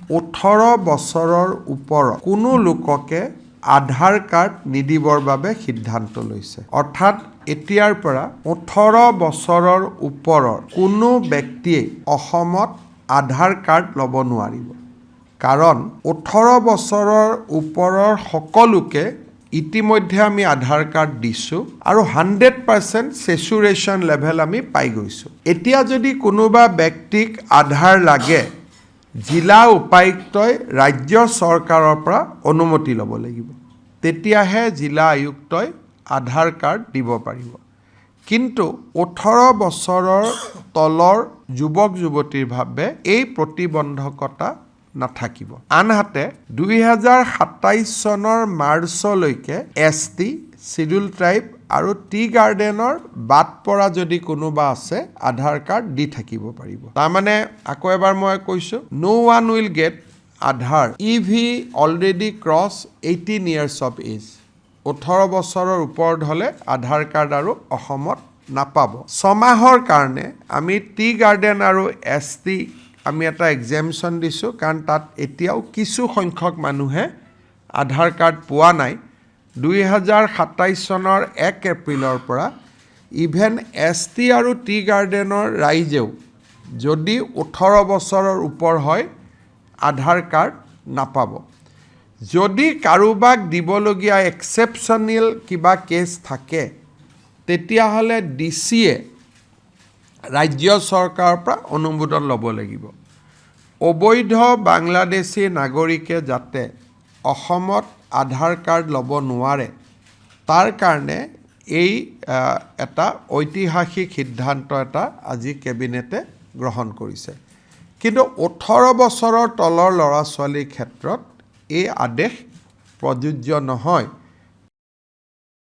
18 বছৰৰ ওপৰত কোনো লোককে আধাৰ কাৰ্ড নিদিবৰ বাবে সিদ্ধান্ত লৈছে। অৰ্থাৎ এতিয়াৰ পৰা 18 বছৰৰ ওপৰৰ কোনো ব্যক্তিয়ে অসমত আধাৰ কাৰ্ড ল'ব নোৱাৰিব। কাৰণ 18 বছৰৰ ওপৰৰ সকলোকে ইতিমধ্যে আমি আধাৰ কাৰ্ড দিছোঁ আৰু 100% সেচুৰেশ্যন লেভেল আমি পাই গৈছোঁ। এতিয়া যদি কোনোবা ব্যক্তিক আধাৰ লাগে, জিলা উপায়ুক্তই ৰাজ্য চৰকাৰৰ পৰা অনুমতি ল'ব লাগিব। তেতিয়াহে জিলা আয়ুক্তই আধাৰ কাৰ্ড দিব পাৰিব। কিন্তু 18 বছৰৰ তলৰ যুৱক যুৱতীৰ বাবে এই প্ৰতিবন্ধকতা নাথাকিব। আনহাতে 2027 চনৰ মাৰ্চলৈকে ST, শিডিউল ট্ৰাইব আৰু টি গাৰ্ডেনৰ বাদ পৰা যদি কোনোবা আছে আধাৰ কাৰ্ড দি থাকিব পাৰিব। তাৰমানে আকৌ এবাৰ মই কৈছোঁ, no one will get Aadhaar if he already cross 18 years of age। 18 বছৰৰ ওপৰত হ'লে আধাৰ কাৰ্ড আৰু অসমত নাপাব। 6 মাহৰ কাৰণে আমি টি গাৰ্ডেন আৰু ST আমি এটা এক্সেমশ্যন দিছোঁ, কাৰণ তাত এতিয়াও কিছু সংখ্যক মানুহে আধাৰ কাৰ্ড পোৱা নাই। 2027 চনৰ 1 এপ্ৰিলৰ পৰা ইভেন ST আৰু টি গাৰ্ডেনৰ ৰাইজেও যদি 18 বছৰৰ ওপৰ হয় আধাৰ কাৰ্ড নাপাব। যদি কাৰোবাক দিবলগীয়া এক্সেপশ্যনেল কিবা কেছ থাকে, তেতিয়াহ'লে DCয়ে ৰাজ্য চৰকাৰৰ পৰা অনুমোদন ল'ব লাগিব। অবৈধ বাংলাদেশী নাগৰিকে যাতে অসমত আধাৰ কাৰ্ড ল'ব নোৱাৰে, তাৰ কাৰণে এই এটা ঐতিহাসিক সিদ্ধান্ত এটা আজি কেবিনেটে গ্ৰহণ কৰিছে। কিন্তু 18 বছৰৰ তলৰ ল'ৰা ছোৱালীৰ ক্ষেত্ৰত এই আদেশ প্ৰযোজ্য নহয়।